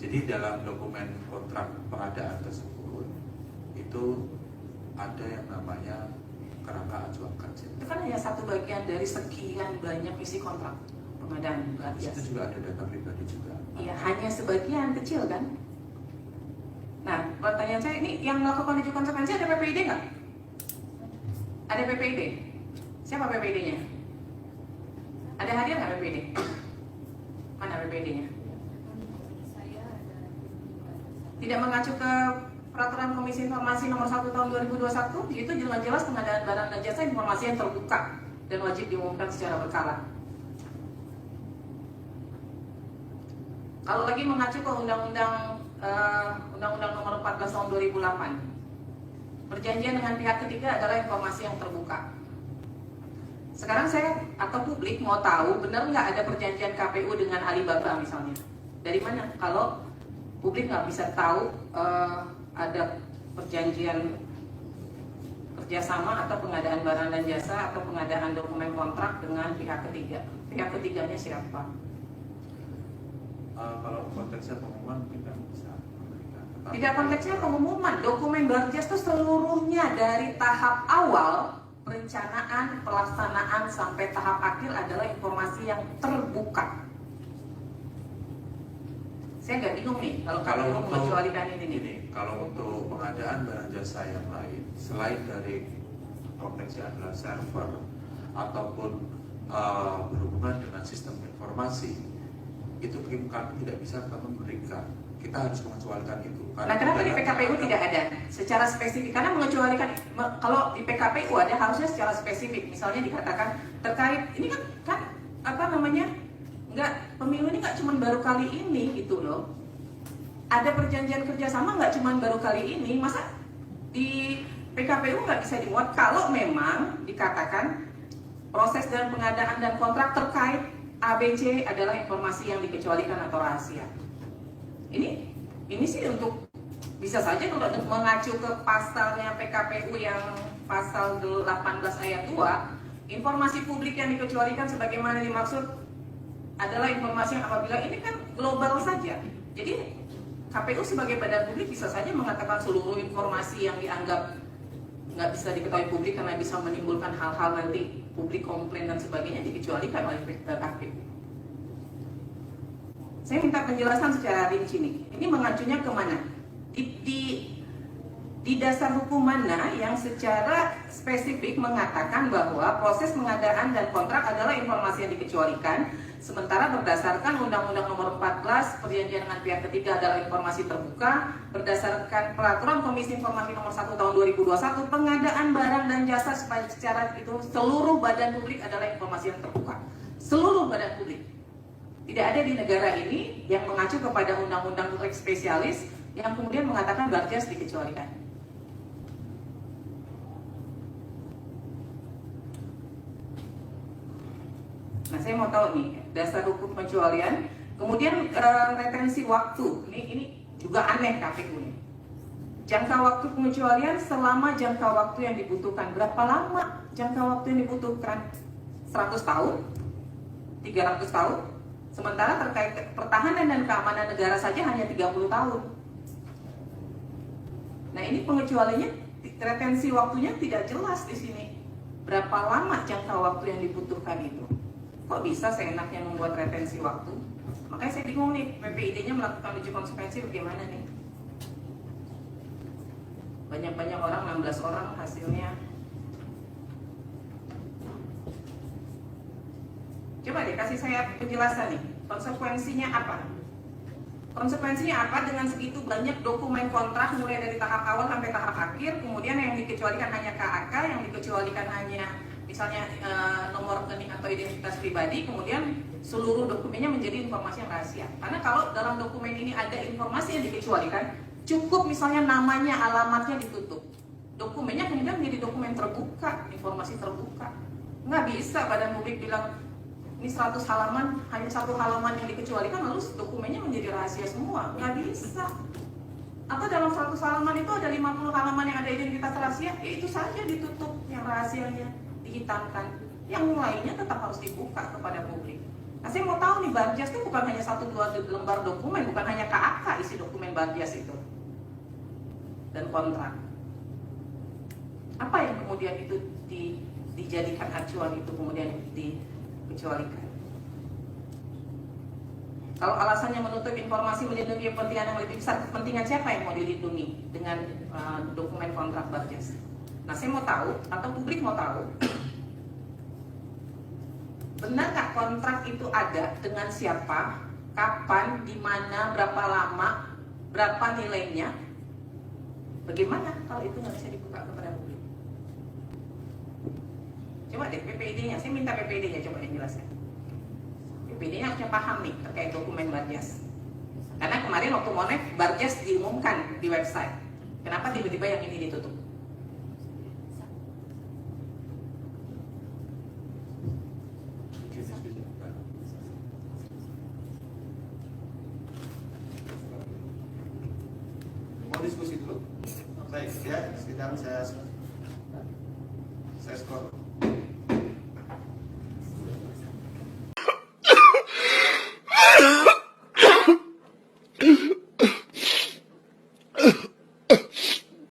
Jadi dalam dokumen kontrak pengadaan tersebut itu ada yang namanya kerangka acuan kerja. Itu kan hanya satu bagian dari sekian banyak isi kontrak pengadaan Barjas. Itu juga ada data pribadi juga. Iya, hanya sebagian kecil kan. Nah, pertanyaan saya ini yang melakukan uji konsekuensi ada PPID nggak? Ada PPID? Siapa PPID-nya? Ada hadir nggak PPID? Mana PPID-nya? Tidak mengacu ke Peraturan Komisi Informasi Nomor 1 Tahun 2021, itu jelas-jelas pengadaan barang dan jasa informasi yang terbuka dan wajib diumumkan secara berkala. Kalau lagi mengacu ke Undang-Undang Nomor 14 Tahun 2008, perjanjian dengan pihak ketiga adalah informasi yang terbuka. Sekarang saya atau publik mau tahu benar nggak ada perjanjian KPU dengan Alibaba misalnya? Dari mana? Kalau publik nggak bisa tahu ada perjanjian kerjasama atau pengadaan barang dan jasa atau pengadaan dokumen kontrak dengan pihak ketiga. Pihak ketiganya siapa? Kalau konteksnya pengumuman kita bisa memberikan. Tidak konteksnya pengumuman. Dokumen Barjas itu seluruhnya dari tahap awal perencanaan, pelaksanaan sampai tahap akhir adalah informasi yang terbuka. Saya nggak bingung nih kalau mengecualikan ini. Kalau untuk pengadaan barang jasa yang lain, selain dari konteksnya adalah server ataupun berhubungan dengan sistem informasi, itu kami tidak bisa memberikan. Kita harus mengecualikan itu. Nah, kenapa di PKPU tidak ada secara spesifik? Karena mengecualikan, kalau di PKPU ada harusnya secara spesifik. Misalnya dikatakan terkait ini kan apa namanya? Enggak, pemilu ini nggak cuma baru kali ini gitu loh. Ada perjanjian kerjasama nggak cuma baru kali ini. Masa di PKPU nggak bisa dimuat kalau memang dikatakan proses dan pengadaan dan kontrak terkait ABC adalah informasi yang dikecualikan atau rahasia. Ini sih untuk bisa saja kalau mengacu ke pasalnya PKPU yang pasal 18 ayat 2, informasi publik yang dikecualikan sebagaimana dimaksud adalah informasi yang apabila ini kan global saja. Jadi KPU sebagai badan publik bisa saja mengatakan seluruh informasi yang dianggap nggak bisa diketahui publik karena bisa menimbulkan hal-hal nanti publik komplain dan sebagainya dikecualikan oleh KPU. Saya minta penjelasan secara rinci nih. Ini mengacunya kemana? Di dasar hukum mana yang secara spesifik mengatakan bahwa proses pengadaan dan kontrak adalah informasi yang dikecualikan, sementara berdasarkan Undang-Undang Nomor 14 perjanjian dengan pihak ketiga adalah informasi terbuka, berdasarkan Peraturan Komisi Informasi Nomor 1 Tahun 2021 pengadaan barang dan jasa secara itu seluruh badan publik adalah informasi yang terbuka. Seluruh badan publik. Tidak ada di negara ini yang mengacu kepada undang-undang lex spesialis yang kemudian mengatakan Barjas dikecualikan. Nah, saya mau tahu nih dasar hukum pengecualian, kemudian retensi waktu. Ini juga aneh KPU ini. Jangka waktu pengecualian selama jangka waktu yang dibutuhkan. Berapa lama jangka waktu yang dibutuhkan? 100 tahun? 300 tahun? Sementara terkait pertahanan dan keamanan negara saja hanya 30 tahun. Nah, ini pengecualiannya, retensi waktunya tidak jelas di sini. Berapa lama jangka waktu yang dibutuhkan itu? Kok bisa seenaknya membuat retensi waktu? Makanya saya bingung nih, PPID-nya melakukan uji konsekuensi bagaimana nih? Banyak-banyak orang, 16 orang hasilnya. Coba deh kasih saya penjelasan nih, konsekuensinya apa? Konsekuensinya apa dengan segitu banyak dokumen kontrak mulai dari tahap awal sampai tahap akhir, kemudian yang dikecualikan hanya KAK, yang dikecualikan hanya misalnya nomor rekening atau identitas pribadi, kemudian seluruh dokumennya menjadi informasi yang rahasia. Karena kalau dalam dokumen ini ada informasi yang dikecualikan, cukup misalnya namanya, alamatnya ditutup. Dokumennya kemudian menjadi dokumen terbuka, informasi terbuka. Nggak bisa badan publik bilang, ini 100 halaman, hanya 1 halaman yang dikecualikan, lalu dokumennya menjadi rahasia semua. Nggak bisa. Atau dalam 100 halaman itu ada 50 halaman yang ada identitas rahasia, ya itu saja ditutup yang rahasianya, dihitamkan. Yang lainnya tetap harus dibuka kepada publik. Nah, saya mau tahu nih, Barjas itu bukan hanya 1-2 lembar dokumen, bukan hanya KAK isi dokumen Barjas itu dan kontrak. Apa yang kemudian itu dijadikan acuan itu kemudian dikecualikan? Kalau alasannya menutup informasi melindungi kepentingan yang lebih besar, kepentingan siapa yang mau dilindungi dengan dokumen kontrak Barjas? Nah, saya mau tahu atau publik mau tahu, benar nggak kontrak itu ada dengan siapa, kapan, di mana, berapa lama, berapa nilainya? Bagaimana kalau itu nggak bisa dibuka kepada publik? Coba deh PPID-nya, saya minta PPID-nya coba yang jelaskan. PPID-nya harusnya paham nih terkait dokumen Barjas. Karena kemarin waktu Monev, Barjas diumumkan di website. Kenapa tiba-tiba yang ini ditutup? Mau diskusi dulu? Baik, ya, sekitar saya skor.